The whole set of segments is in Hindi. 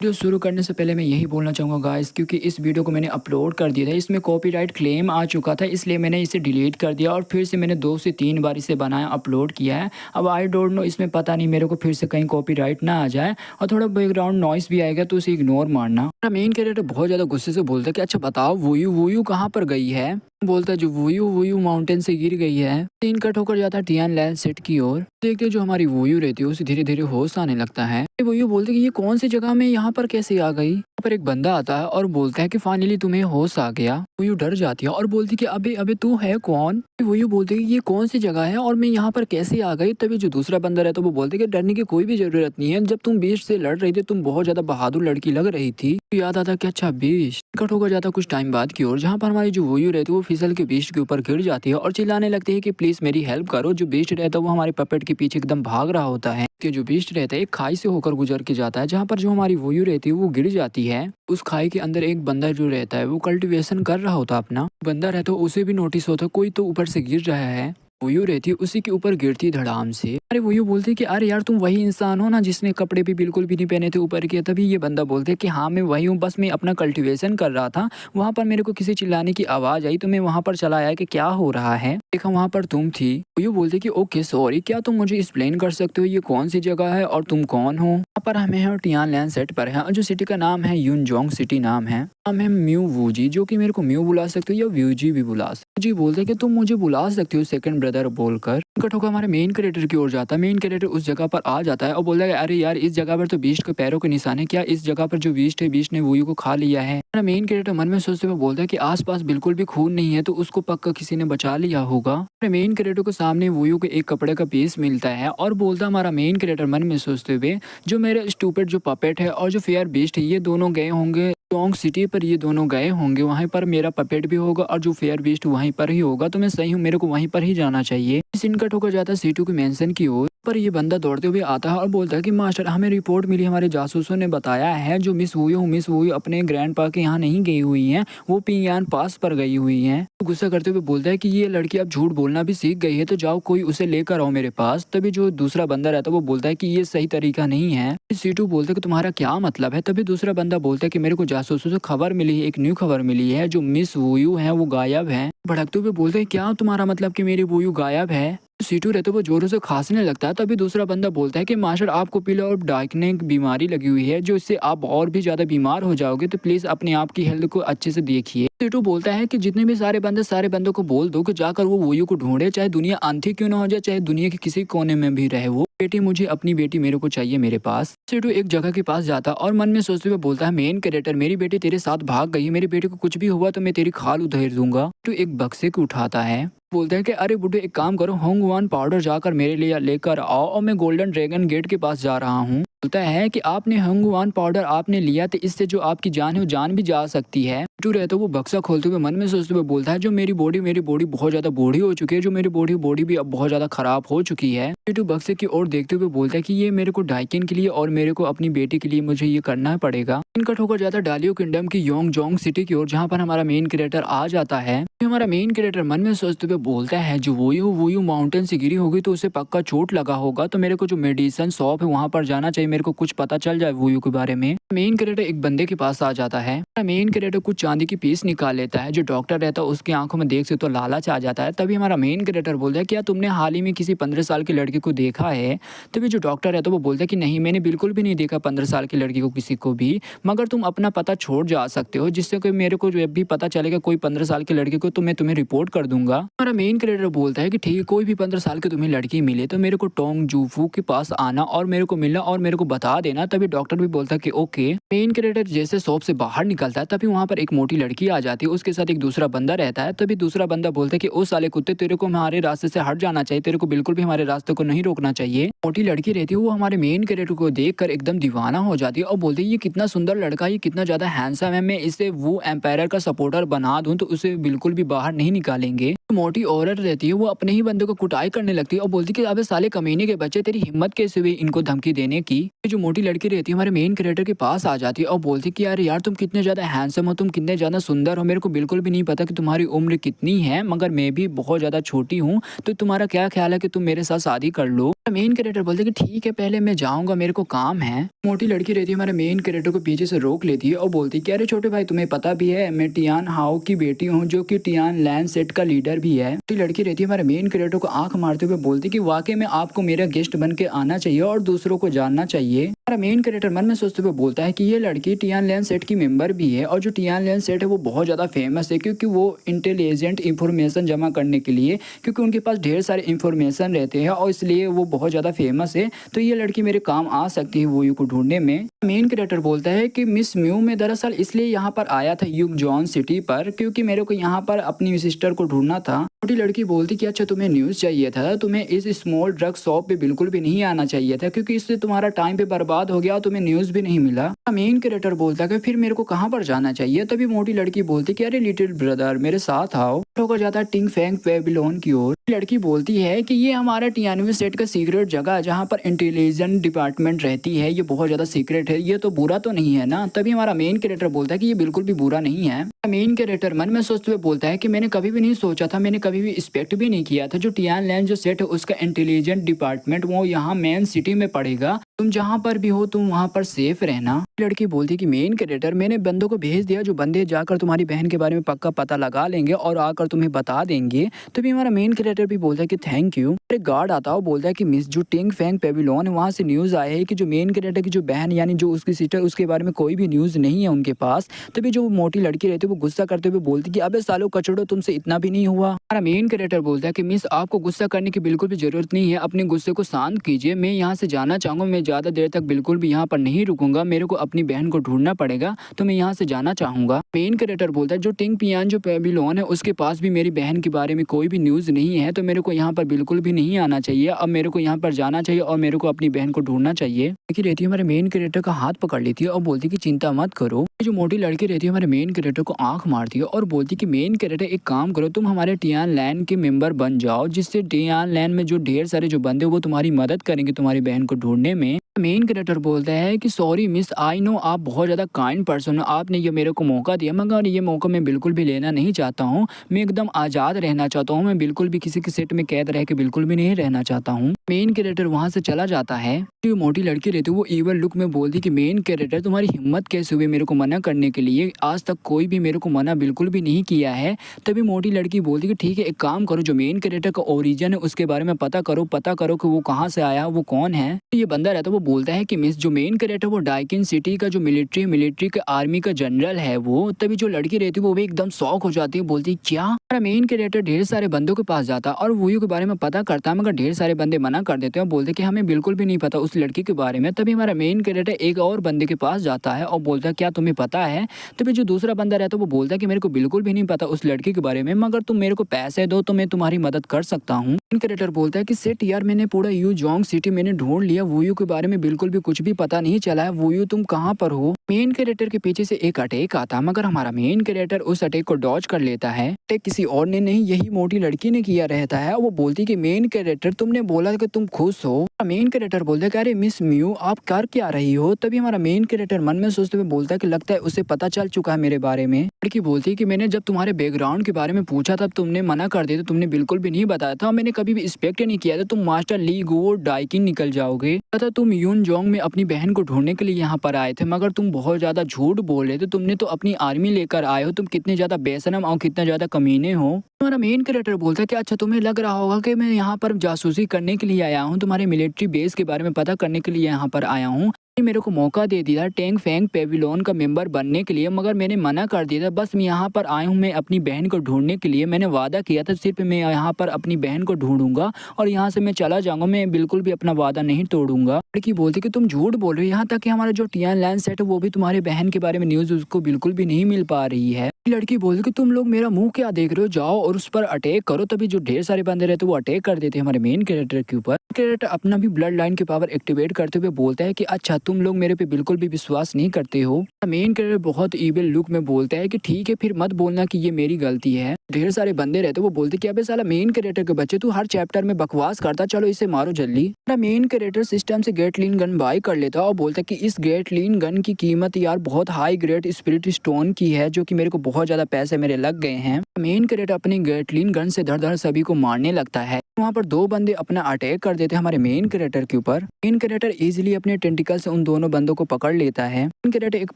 वीडियो शुरू करने से पहले मैं यही बोलना चाहूँगा गाइस, क्योंकि इस वीडियो को मैंने अपलोड कर दिया था, इसमें कॉपीराइट क्लेम आ चुका था, इसलिए मैंने इसे डिलीट कर दिया और फिर से मैंने 2 से 3 बार इसे बनाया, अपलोड किया है। अब आई डोंट नो, इसमें पता नहीं मेरे को फिर से कहीं कॉपीराइट ना आ जाए और थोड़ा बैकग्राउंड नॉइस भी आएगा तो उसे इग्नोर मारना। मेरा मेन कैरेक्टर बहुत ज़्यादा गुस्से से बोलता है कि अच्छा बताओ वोयू वोयू कहाँ पर गई है। बोलता है जो वोयू वोयू माउंटेन से गिर गई है। सीन कट होकर जाता है टियान लैंड सेट की ओर। देखते हैं जो हमारी वोयू रहती है उसे धीरे धीरे होश आने लगता है। वोयू बोलते कि ये कौन सी जगह में यहाँ पर कैसे आ गई। यहाँ पर एक बंदा आता है और बोलता है कि फाइनली तुम्हें होश आ गया। वोयू डर जाती है और बोलती कि अबे अबे तू है कौन। वोयू बोलते कि ये कौन सी जगह है और मैं यहाँ पर कैसे आ गई। तभी जो दूसरा बंदा रहता है वो बोलते कि डरने की कोई भी जरूरत नहीं है, जब तुम बीस्ट से लड़ रही थी तुम बहुत ज्यादा बहादुर लड़की लग रही थी। तो याद आता कि अच्छा बीस्ट। कट होकर जाता कुछ टाइम बाद की ओर, जहाँ पर हमारी जो वोयू रहती है वो फिसल के बीस्ट के ऊपर गिर जाती है और चिल्लाने लगती है कि प्लीज मेरी हेल्प करो। जो बीस्ट रहता है वो हमारे पपेट के पीछे एकदम भाग रहा होता है कि जो बीस्ट रहता है एक खाई से होकर गुजर के जाता है, जहाँ पर जो हमारी वोयू रहती है वो गिर जाती है। उस खाई के अंदर एक बंदा जो रहता है वो कल्टीवेशन कर रहा होता है अपना। बंदा रहता है उसे भी नोटिस होता है कोई तो ऊपर से गिर रहा है। वोयू रहती है उसी के ऊपर गिरती धड़ाम से। अरे वोयू बोलती है कि अरे यार तुम वही इंसान हो ना जिसने कपड़े भी बिल्कुल भी नहीं पहने थे ऊपर के। तभी ये बंदा बोलते है कि हाँ मैं वही हूँ, बस मैं अपना कल्टीवेशन कर रहा था, वहाँ पर मेरे को किसी चिल्लाने की आवाज आई तो मैं वहाँ पर चला आया कि क्या हो रहा है, देखा वहाँ पर तुम थी। वोयू बोलते कि ओके सॉरी, क्या तुम मुझे एक्सप्लेन कर सकते हो ये कौन सी जगह है और तुम कौन हो। यहाँ पर हमें है टियान लैंड सेट पर है और जो सिटी का नाम है यूनजोंग सिटी नाम है। नाम है म्यू वूजी, जो कि मेरे को म्यू बुला सकते हो या व्यूजी भी बुला सकते हो। जी बोलते कि तुम मुझे बुला सकते हो सेकंड ब्रदर बोलकर। कट होकर हमारे मेन कैरेक्टर की ओर जाता है। मेन कैरेक्टर उस जगह पर आ जाता है और बोलता है अरे यार इस जगह पर तो बीस्ट के पैरों के निशान है, क्या इस जगह पर जो बीस्ट है बीस्ट ने वोयू को खा लिया है। हमारा मेन कैरेक्टर मन में सोचते हुए बोलता है कि आसपास बिल्कुल भी खून नहीं है तो उसको पक्का किसी ने बचा लिया होगा। हमारे मेन कैरेक्टर को सामने वोयू को एक कपड़े का पीस मिलता है और बोलता हमारा मेन कैरेक्टर मन में सोचते हुए जो मेरे स्टूपिड जो पपेट है और जो फेयर बीस्ट है ये दोनों गए होंगे टोंग सिटी पर, ये दोनों गए होंगे वहीं पर मेरा पपेट भी होगा और जो फेयर बीस्ट वहीं पर ही होगा, तो मैं सही हूँ, मेरे को वहीं पर ही जाना चाहिए। सीन कट होकर जाता है सीटू की मेंशन की ओर। पर ये बंदा दौड़ते हुए आता है और बोलता है कि मास्टर हमें रिपोर्ट मिली, हमारे जासूसों ने बताया है जो मिस वोयू अपने ग्रैंडपा के यहाँ नहीं गई हुई हैं, वो पिंगयान पास पर गई हुई हैं। तो गुस्सा करते हुए बोलता है कि ये लड़की अब झूठ बोलना भी सीख गई है, तो जाओ कोई उसे लेकर आओ मेरे पास। तभी जो दूसरा बंदा रहता है वो बोलता है कि ये सही तरीका नहीं है। सीटू बोलता है कि तुम्हारा क्या मतलब है। तभी दूसरा बंदा बोलता है कि मेरे को जासूसों से खबर मिली है, एक न्यू खबर मिली है, जो मिस वोयू है वो गायब है। भड़कते हुए बोलते हैं क्या तुम्हारा मतलब कि मेरी वोयू गायब है। सीटू रहते वो जोरों से खांसने लगता है। तभी दूसरा बंदा बोलता है कि मास्टर आपको पीला और डाइकने की बीमारी लगी हुई है, जो इससे आप और भी ज्यादा बीमार हो जाओगे, तो प्लीज अपने आप की हेल्थ को अच्छे से देखिए। सीटू बोलता है कि जितने भी सारे बंदों को बोल दो कि जाकर वो वोयू को ढूंढे, चाहे दुनिया आंधी क्यों ना हो जाए, चाहे दुनिया के किसी कोने में भी रहे वो बेटी, मुझे अपनी बेटी मेरे को चाहिए मेरे पास। सीटू एक जगह के पास जाता और मन में सोचते हुए बोलता है मेन कैरेक्टर मेरी बेटी तेरे साथ भाग गई, मेरी बेटी को कुछ भी हुआ तो मैं तेरी खाल उधेड़ दूंगा। तो एक बक्से को उठाता है, बोलते हैं कि अरे बुड्ढे एक काम करो, होंगवान पाउडर जाकर मेरे लिए लेकर आओ और मैं गोल्डन ड्रैगन गेट के पास जा रहा हूँ। बोलता है कि आपने होंगवान पाउडर आपने लिया तो इससे जो आपकी जान है वो जान भी जा सकती है। टू रहता वो बक्सा खोलते हुए मन में सोचते हुए बोलता है जो मेरी बॉडी बहुत ज्यादा बूढ़ी हो चुकी है, जो मेरी बॉडी भी अब बहुत ज्यादा खराब हो चुकी है। टू बक्से की ओर देखते हुए बोलता है कि ये मेरे को डाइकिन के लिए और मेरे को अपनी बेटी के लिए मुझे ये करना पड़ेगा। इनकट होकर जाता है डालियो किंगडम की योंगजोंग सिटी की ओर, जहाँ पर हमारा मेन कैरेक्टर आ जाता है। हमारा मेन कैरेक्टर मन में सोचते हुए बोलता है जो वोयू माउंटेन से गिरी होगी तो उसे पक्का चोट लगा होगा, तो मेरे को जो मेडिसिन शॉप है वहाँ पर जाना चाहिए, मेरे को कुछ पता चल जाए वोयू के बारे में। मेन कैरेक्टर एक बंदे के पास आ जाता है। मेन कैरेक्टर कुछ चांदी की पीस निकाल लेता है। जो डॉक्टर रहता है उसकी आंखों में देख से तो लालच आ जाता है। तभी हमारा मेन कैरेक्टर बोलता है क्या तुमने हाल ही में किसी 15 साल की लड़की को देखा है। तभी जो डॉक्टर रहता है वो बोलता है कि नहीं मैंने बिल्कुल भी नहीं देखा 15 साल की लड़की को किसी को भी, मगर तुम अपना पता छोड़ जा सकते हो, जिससे कि मेरे को जब भी पता चलेगा कोई 15 साल की लड़की को तो मैं तुम्हें रिपोर्ट कर दूंगा। हमारा मेन कैरेक्टर बोलता है कि ठीक है कोई भी 15 साल की तुम्हें लड़की मिले तो मेरे को टोंग जूफू के पास आना और मेरे को मिलना और मेरे को बता देना। तभी डॉक्टर भी बोलता है कि ओके। मेन कैरेक्टर जैसे शॉप से बाहर निकलता है तभी वहाँ पर एक मोटी लड़की आ जाती है, उसके साथ एक दूसरा बंदा रहता है। तभी दूसरा बंदा बोलता है कि ओ साले कुत्ते तेरे को हमारे रास्ते से हट जाना चाहिए, तेरे को बिल्कुल भी हमारे रास्ते को नहीं रोकना चाहिए। मोटी लड़की रहती है वो हमारे मेन कैरेक्टर को देखकर एकदम दीवाना हो जाती है और बोलती है ये कितना सुंदर लड़का, ये कितना ज्यादा हैंडसम है, मैं इसे वो एम्पायर का सपोर्टर बना दूं तो उसे बिल्कुल भी बाहर नहीं निकालेंगे। मोटी औरत रहती है वो अपने ही बंदे को कुटाई करने लगती है और बोलती है कि अबे साले कमीने के बच्चे, तेरी हिम्मत कैसे हुई इनको धमकी देने की। जो मोटी लड़की रहती है हमारे मेन कैरेक्टर के पास आ जाती है और बोलती है कि यार यार तुम कितने ज्यादा हैंडसम हो, तुम कितने ज्यादा सुंदर हो, मेरे को बिल्कुल भी नहीं पता कि तुम्हारी उम्र कितनी है, मगर मैं भी बहुत ज्यादा छोटी हूँ, तो तुम्हारा क्या ख्याल है कि तुम मेरे साथ शादी कर लो। मेन कैरेक्टर बोलते हैं कि ठीक है पहले मैं जाऊंगा, मेरे को काम है। मोटी लड़की रहती है हमारे मेन कैरेक्टर को पीछे से रोक लेती है और बोलती है कि अरे छोटे भाई तुम्हें पता भी है मैं टियान हाउ की बेटी हूँ, जो कि टियान लैंड सेट का लीडर भी है। मोटी लड़की रहती है हमारे मेन कैरेक्टर को आंख मारते हुए बोलती है कि वाकई में आपको मेरा गेस्ट बन के आना चाहिए और दूसरों को जानना चाहिए। हमारा मेन कैरेक्टर मन में सोचते हुए बोलता है कि ये लड़की टियान लैंड सेट की मेंबर भी है और जो टियान लैंड सेट है वो बहुत ज़्यादा फेमस है क्योंकि वो इंटेलिजेंट इंफॉर्मेशन जमा करने के लिए, क्योंकि उनके पास ढेर सारे इंफॉर्मेशन रहते हैं और इसलिए वो बहुत ज़्यादा फेमस है, तो ये लड़की मेरे काम आ सकती है वोयू को ढूंढने में। मेन कैरेक्टर बोलता है कि मिस म्यू में दरअसल इसलिए यहाँ पर आया था युग जॉन सिटी पर क्योंकि मेरे को यहाँ पर अपनी सिस्टर को ढूंढना था। छोटी लड़की बोलती कि अच्छा तुम्हें न्यूज़ चाहिए था, तुम्हें इस स्मॉल ड्रग शॉप पे बिल्कुल भी नहीं आना चाहिए था क्योंकि इससे तुम्हारा टाइम पे बर्बाद हो गया, तुम्हें न्यूज़ भी नहीं मिला। मेन कैरेक्टर बोलता कि फिर मेरे को कहाँ पर जाना चाहिए, तभी मोटी लड़की बोलती कि अरे लिटिल ब्रदर मेरे साथ आओ। होकर जाता है टिंग फैंग पेबिलोन की ओर। लड़की बोलती है कि ये हमारा टियानवे सेट का सीक्रेट जगह है जहाँ पर इंटेलिजेंट डिपार्टमेंट रहती है, ये बहुत ज्यादा सीक्रेट है, ये तो बुरा तो नहीं है ना। तभी हमारा मेन कैरेक्टर बोलता है कि ये बिल्कुल भी बुरा नहीं है। मेन कैरेक्टर मन में सोचते हुए बोलता है कि मैंने कभी भी नहीं सोचा था, मैंने कभी भी एक्सपेक्ट भी नहीं किया था जो टियान लैंड जो सेट है उसका इंटेलिजेंट डिपार्टमेंट वो यहाँ मेन सिटी में पड़ेगा, तुम जहाँ पर भी हो तुम वहाँ पर सेफ रहना। लड़की बोलती कि मेन कैरेक्टर मैंने बंदों को भेज दिया, जो बंदे जाकर तुम्हारी बहन के बारे में पक्का पता लगा लेंगे और आकर तुम्हें बता देंगे। तभी हमारा मेन कैरेक्टर भी बोलता है कि थैंक यू। एक गार्ड आता है बोलता है कि मिस जो टिंग फैंग पेविलोन है वहाँ से न्यूज आया है कि जो मेन कैरेक्टर की जो बहन यानी जो उसकी सिस्टर उसके बारे में कोई भी न्यूज नहीं है उनके पास। तभी जो मोटी लड़की रहती है वो गुस्सा करते हुए बोलती कि अबे सालो कचड़ो तुमसे इतना भी नहीं हुआ। हमारा मेन कैरेक्टर बोलता है कि मिस आपको गुस्सा करने की बिल्कुल भी जरूरत नहीं है, अपने गुस्से को शांत कीजिए, मैं यहाँ से जाना चाहूंगा, मैं ज्यादा देर तक बिल्कुल भी यहाँ पर नहीं रुकूंगा, मेरे को अपनी बहन को ढूंढना पड़ेगा, तो मैं यहाँ से जाना चाहूंगा। मेन कैरेक्टर बोलता है जो टिंग पियान जो पेबिलोन है उसके पास भी मेरी बहन के बारे में कोई भी न्यूज नहीं है, तो मेरे को यहाँ पर बिल्कुल भी नहीं आना चाहिए, अब मेरे को यहाँ पर जाना चाहिए और मेरे को अपनी बहन को ढूंढना चाहिए। लड़की रहती है हमारे मेन कैरेक्टर का हाथ पकड़ लेती है और बोलती कि चिंता मत करो। जो मोटी लड़की रहती है हमारे मेन कैरेक्टर को आंख मारती है और बोलती कि मेन कैरेक्टर एक काम करो, तुम हमारे टियान लैंड के मेंबर बन जाओ, जिससे टियान लैंड में जो ढेर सारे जो बंदे वो तुम्हारी मदद करेंगे तुम्हारी बहन को ढूंढने में। मेन कैरेक्टर बोलता है कि सॉरी मिस, आई नो आप बहुत ज़्यादा काइंड पर्सन हो, आपने ये मेरे को मौका दिया, मगर ये मौका मैं बिल्कुल भी लेना नहीं चाहता हूँ, मैं एकदम आज़ाद रहना चाहता हूँ, मैं बिल्कुल भी किसी के सेट में कैद रह के बिल्कुल भी नहीं रहना चाहता हूँ। मेन कैरेक्टर वहाँ से चला जाता है। जो मोटी लड़की रहती है वो ईवल लुक में बोलती कि मेन कैरेक्टर तुम्हारी हिम्मत कैसे हुई मेरे को मना करने के लिए, आज तक कोई भी मेरे को मना बिल्कुल भी नहीं किया है। तभी मोटी लड़की बोलती कि ठीक है एक काम करो, जो मेन कैरेक्टर का ओरिजिन है उसके बारे में पता करो कि वो कहाँ से आया, वो कौन है। ये बंदा रहता है वो बोलता है कि मिस जो मेन कैरेक्टर वो डाइकिन सिटी का जो मिलिट्री के आर्मी का जनरल है वो। तभी जो लड़की रहती है वो भी एकदम शॉक हो जाती है, बोलती है क्या। हमारा मेन कैरेक्टर ढेर सारे बंदों के पास जाता है और वोयू के बारे में पता करता है, मगर ढेर सारे बंदे मना कर देते हैं और बोलते कि हमें बिल्कुल भी नहीं पता उस लड़की के बारे में। तभी हमारा मेन कैरेक्टर एक और बंदे के पास जाता है और बोलता है क्या तुम्हें पता है। तभी जो दूसरा बंदा रहता है वो बोलता है कि मेरे को बिल्कुल भी नहीं पता उस लड़की के बारे में, मगर तुम मेरे को पैसे दो तो मैं तुम्हारी मदद कर सकता हूँ। मेन कैरेक्टर बोलता है कि सेट यार मैंने पूरा यू जोंग सिटी मैंने ढूंढ लिया, वोयू के बारे में बिल्कुल भी कुछ भी पता नहीं चला है, वोयू तुम कहाँ पर हो। मेन कैरेक्टर के पीछे से एक अटैक आता है, मगर हमारा मेन कैरेक्टर उस अटैक को डॉज कर लेता है। अटैक किसी और ने नहीं, यही मोटी लड़की ने किया रहता है। वो बोलती कि मेन कैरेक्टर तुमने बोला कि तुम खुश हो। मेन कैरेक्टर बोलता है कि अरे मिस म्यू आप कर क्या रही हो। तभी हमारा मेन कैरेक्टर मन में सोचते हुए बोलता है कि लगता है उसे पता चल चुका है मेरे बारे में। लड़की बोलती है कि मैंने जब तुम्हारे बैकग्राउंड के बारे में पूछा तब तुमने मना कर दिया, तुमने बिल्कुल भी नहीं बताया था, मैंने कभी भी एक्सपेक्ट नहीं किया था तुम मास्टर ली गो डाइकिन निकल जाओगे। था तुम यून जोंग में अपनी बहन को ढूंढने के लिए यहाँ पर आए थे, मगर तुम बहुत ज्यादा झूठ बोल रहे थे, तुमने तो अपनी आर्मी लेकर आए हो, तुम कितने ज्यादा बेशरम और कितना ज्यादा कमीने हो। तुम्हारा मेन कैरेक्टर बोलता है कि अच्छा तुम्हें लग रहा होगा कि मैं यहाँ पर जासूसी करने के लिए आया हूँ, तुम्हारे मिलिट्री बेस के बारे में पता करने के लिए यहाँ पर आया हूँ, मेरे को मौका दे दिया टेंग फैंग पेविलोन का मेंबर बनने के लिए, मगर मैंने मना कर दिया था। बस मैं यहाँ पर आया हूँ मैं अपनी बहन को ढूंढने के लिए, मैंने वादा किया था सिर्फ मैं यहाँ पर अपनी बहन को ढूंढूंगा और यहाँ से मैं चला जाऊंगा, मैं बिल्कुल भी अपना वादा नहीं तोड़ूंगा। लड़की बोलती कि तुम झूठ बोल रहे हो, यहाँ तक कि हमारा जो टियान लैंड सेट है वो भी तुम्हारे बहन के बारे में न्यूज उसको बिल्कुल भी नहीं मिल पा रही है। लड़की बोलती कि तुम लोग मेरा मुंह क्या देख रहे हो, जाओ और उस पर अटैक करो। तभी जो ढेर सारे बंदे रहते वो अटैक कर देते हमारे मेन कैरेक्टर के ऊपर। कैरेक्टर अपना भी ब्लड लाइन की पावर एक्टिवेट करते हुए बोलता है कि अच्छा तुम लोग मेरे पे बिल्कुल भी विश्वास नहीं करते हो। मेन कैरेक्टर बहुत ईविल लुक में बोलता है कि ठीक है फिर मत बोलना कि ये मेरी गलती है। ढेर सारे बंदे रहते वो बोलते कि अबे साला मेन कैरेक्टर के बच्चे तू हर चैप्टर में बकवास करता, चलो इसे मारो जल्दी। मेरा मेन कैरेक्टर सिस्टम से गेटलिन गन बाय कर लेता और बोलता कि इस गेटलिन गन की कीमत यार बहुत हाई ग्रेड स्पिरिट स्टोन की है, जो कि मेरे को बहुत ज्यादा पैसे मेरे लग गए हैं। मेन कैरेक्टर अपनी गेटलिन गन से धड़ धड़ सभी को मारने लगता है। वहाँ पर दो बंदे अपना अटैक कर देते हैं हमारे मेन कैरेक्टर के ऊपर। मेन कैरेक्टर इजीली अपने टेंटिकल से उन दोनों बंदों को पकड़ लेता है। मेन कैरेक्टर एक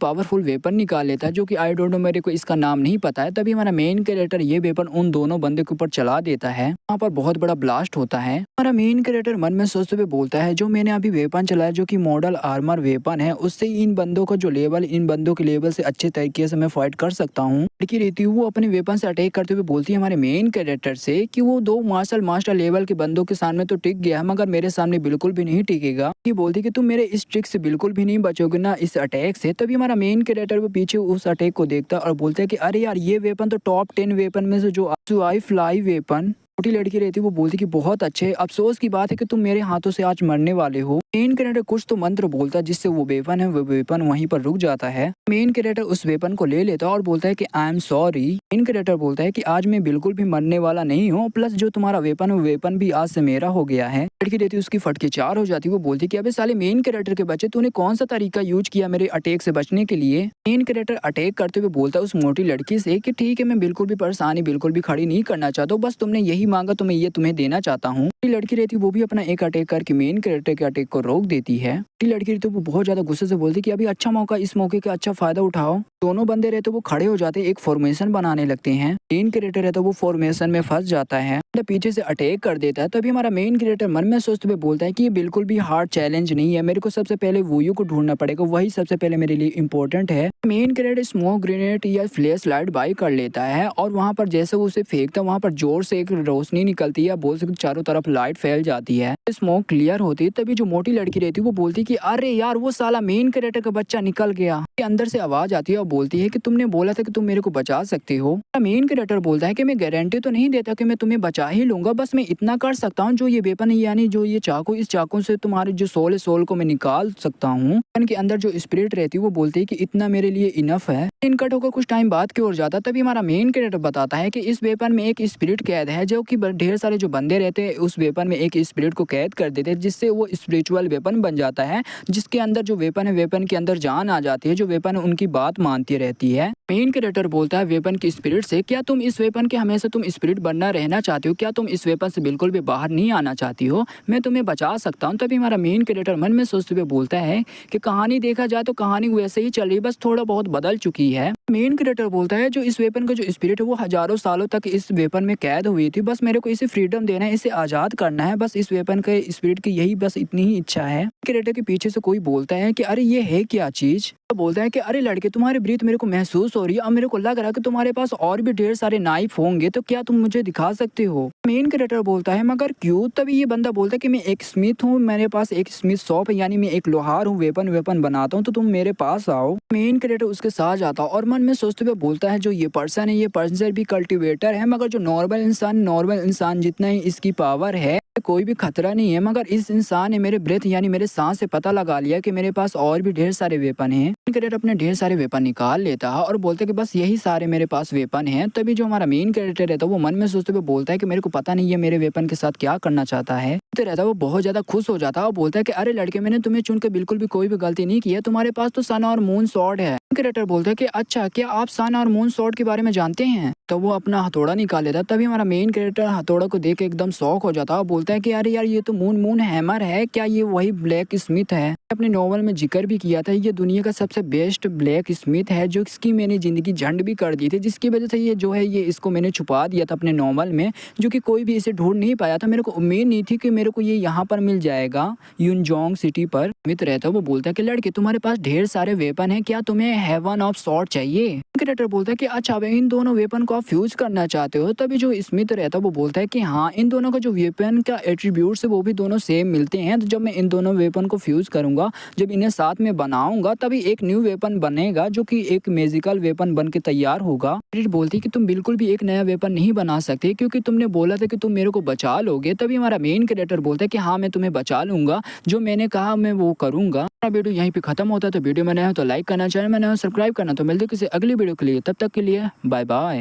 पावरफुल वेपन निकाल लेता है, जो कि आई डोंट नो, मेरे को इसका नाम नहीं पता है। तभी हमारा मेन कैरेक्टर ये वेपन उन दोनों बंदे के ऊपर चला देता है। वहाँ पर बहुत बड़ा ब्लास्ट होता है। हमारा मेन कैरेक्टर मन में सोचते हुए बोलता है जो मैंने अभी वेपन चलाया, जो कि मॉडल आर्मर वेपन है, उससे इन बंदों का जो लेवल, इन बंदों के लेवल से अच्छे तरीके से मैं फाइट कर सकता हूँ। लड़की रहती है वो अपने वेपन से अटैक करते हुए बोलती है हमारे मेन कैरेक्टर से कि वो दो मार्शल मास्टर लेवल के बंदों के सामने तो टिक गया, मगर मेरे सामने बिल्कुल भी नहीं टिकेगा। ये बोलती कि तुम मेरे इस ट्रिक से बिल्कुल भी नहीं बचोगे ना, इस अटैक से। तभी हमारा मेन कैरेक्टर वो पीछे उस अटैक को देखता है और बोलता है कि अरे यार ये वेपन तो टॉप 10 वेपन में से जो आई फ्लाई वेपन। छोटी लड़की रहती है वो बोलती कि बहुत अच्छे, अफसोस की बात है कि तुम मेरे हाथों से आज मरने वाले हो। मेन कैरेक्टर कुछ तो मंत्र बोलता है जिससे वो वेपन है वो वेपन वहीं पर रुक जाता है। मेन कैरेक्टर उस वेपन को ले लेता है और बोलता है कि I am sorry. Main character बोलता है कि आज मैं बिल्कुल भी मरने वाला नहीं हूँ, प्लस जो तुम्हारा वेपन है वो वेपन भी आज से मेरा हो गया है। लड़की रहती है उसकी फटके चार हो जाती है। वो बोलती कि अबे साले मेन कैरेक्टर के बच्चे, तूने कौन सा तरीका यूज किया मेरे अटैक से बचने के लिए। मेन कैरेक्टर अटैक करते हुए बोलता है उस मोटी लड़की से कि ठीक है, मैं बिल्कुल भी परेशानी बिल्कुल भी खड़ी नहीं करना चाहता हूँ, बस तुमने यही मांगा तो मैं ये तुम्हें देना चाहता हूँ। लड़की रहती है वो भी अपना एक अटैक करके मेन कैरेक्टर के अटैक को रोक देती है। लड़की रहती है वो बहुत ज्यादा गुस्से से बोलती कि अभी अच्छा मौका, इस मौके का अच्छा फायदा उठाओ। दोनों बंदे रहते वो खड़े हो जाते, एक फॉर्मेशन बनाने लगते हैं। मेन कैरेक्टर रहता वो फॉर्मेशन में फंस जाता है, पीछे से अटैक कर देता है। तभी हमारा मेन कैरेक्टर मन में सोचते हुए बोलता है कि ये बिल्कुल भी हार्ड चैलेंज नहीं है, मेरे को सबसे पहले वूयू को ढूंढना पड़ेगा, वही सबसे पहले मेरे लिए इंपॉर्टेंट है। मेन कैरेक्टर स्मोक ग्रेनेड या फ्लैश लाइट बाय कर लेता है और वहां पर जैसे वो उसे फेंकता है वहां पर जोर से एक रोशनी निकलती है, बोल सकते चारों तरफ लाइट फैल जाती है, स्मोक क्लियर होती है। तभी जो मोटी लड़की रहती है वो बोलती कि अरे यार वो साला मेन कैरेक्टर का बच्चा निकल गया। अंदर से आवाज आती है और बोलती है कि तुमने बोला था कि तुम मेरे को बचा सकते हो। मेन कैरेक्टर बोलता है कि मैं गारंटी तो नहीं देता कि मैं तुम्हें बचा ही लूंगा, बस मैं इतना कर सकता हूँ, जो ये वेपन है यानी जो ये चाकू, इस चाकू से तुम्हारे जो सोल है सोल को मैं निकाल सकता हूँ। के अंदर जो स्पिरिट रहती है वो बोलती है कि इतना मेरे लिए इनफ है। इनकट होकर कुछ टाइम बाद की ओर जाता, तभी हमारा मेन कैरेक्टर बताता है कि इस वेपन में एक स्पिरिट कैद है, जो कि ढेर सारे जो बंदे रहते हैं उस वेपन में एक स्पिरिट को कैद कर देते हैं, जिससे वो स्पिरिचुअल वेपन बन जाता है, जिसके अंदर जो वेपन है वेपन के अंदर जान आ जाती है, जो वेपन है उनकी बात मानती रहती है। मेन कैरेक्टर बोलता है वेपन की स्पिरिट से, क्या तुम इस वेपन के हमेशा तुम स्पिरिट बनना रहना चाहती हो, क्या तुम इस वेपन से बिल्कुल भी बाहर नहीं आना चाहती हो, मैं तुम्हें बचा सकता हूँ। तभी हमारा मेन कैरेक्टर मन में सोचते हुए बोलता है कि कहानी देखा जाए तो कहानी वैसे ही चल रही, बस थोड़ा बहुत बदल चुकी है। मेन कैरेक्टर बोलता है जो इस वेपन का जो स्पिरिट है वो हजारों सालों तक इस वेपन में कैद हुई थी, बस मेरे को इसे फ्रीडम देना है, इसे आजाद करना है, बस इस वेपन के स्पिरिट की यही बस इतनी ही इच्छा है। कैरेक्टर के पीछे से कोई बोलता है कि अरे ये है क्या चीज, तो बोलता है कि अरे लड़के तुम्हारी ब्रीथ मेरे को महसूस हो रही है, अब मेरे को लग रहा है कि तुम्हारे पास और भी ढेर सारे नाइफ होंगे, तो क्या तुम मुझे दिखा सकते हो। मेन कैरेक्टर बोलता है मगर क्यों। तभी ये बंदा बोलता है कि मैं एक स्मिथ हूँ, मेरे पास एक स्मिथ शॉप है, यानी मैं एक लोहार हूँ, वेपन बनाता हूँ, तो तुम मेरे पास आओ। मेन कैरेक्टर उसके साथ जाता और मन में सोचते हुए बोलता है जो ये पर्सन है ये पर्सन भी कल्टिवेटर है, मगर जो नॉर्मल इंसान जितना ही इसकी पावर है कोई भी खतरा नहीं है, मगर इस इंसान ने मेरे ब्रेथ यानी मेरे सांस से पता लगा लिया कि मेरे पास और भी ढेर सारे वेपन हैं। कैरेक्टर अपने ढेर सारे वेपन निकाल लेता है और बोलता है कि बस यही सारे मेरे पास वेपन हैं। तभी जो हमारा मेन कैरेक्टर रहता है वो मन में सोचते हुए बोलता है कि मेरे को पता नहीं है मेरे वेपन के साथ क्या करना चाहता है। तो रहता है वो बहुत ज्यादा खुश हो जाता है और बोलता है कि अरे लड़के मैंने तुम्हें चुन के बिल्कुल भी कोई भी गलती नहीं की है, तुम्हारे पास तो सन और मून स्वॉर्ड है। कैरेक्टर बोलता है कि अच्छा क्या आप सन और मून स्वॉर्ड के बारे में जानते हैं, तो वो अपना हथौड़ा निकाल लेता। तभी हमारा मेन कैरेक्टर हथौड़ा को देख के एकदम शॉक हो जाता है और बोलता है कि अरे यार ये तो मून हैमर है, क्या ये वही ब्लैक स्मिथ है। अपने नॉवल में जिक्र भी किया था ये दुनिया का सबसे बेस्ट ब्लैक स्मिथ है, जो इसकी मैंने जिंदगी झंड भी कर दी थी, जिसकी वजह से ये जो है ये इसको मैंने छुपा दिया था अपने नॉवल में, जो कि कोई भी इसे ढूंढ नहीं पाया था। मेरे को उम्मीद नहीं थी कि मेरे को ये यहाँ पर मिल जाएगा यूनजोंग सिटी पर। मित्र रहता है वो बोलता है कि लड़के तुम्हारे पास ढेर सारे वेपन है, क्या तुम्हें हेवन ऑफ स्वॉर्ड चाहिए। कैरेक्टर बोलता है कि अच्छा इन दोनों वेपन को आप फ्यूज करना चाहते हो। तभी जो स्मिथ रहता है वो बोलता है कि हाँ इन दोनों का जो वेपन का एट्रीब्यूट्स है वो भी दोनों सेम मिलते हैं, तो जब मैं इन दोनों वेपन को फ्यूज करूंगा, जब इन्हें साथ में बनाऊंगा, तभी एक न्यू वेपन बनेगा जो कि एक मैजिकल वेपन बन के तैयार होगा। बोलती है कि तुम बिल्कुल भी एक नया वेपन नहीं बना सकते क्योंकि तुमने बोला था कि तुम मेरे को बचा लोगे। तभी हमारा मेन कैरेक्टर बोलता है कि हाँ मैं तुम्हें बचा लूंगा, जो मैंने कहा मैं वो करूंगा। वीडियो यहीं पे खत्म होता है, तो वीडियो में नया हो तो लाइक करना, चैनल में नया हो सब्सक्राइब करना। तो मिलते किसी अगली वीडियो के लिए, तब तक के लिए बाय बाय।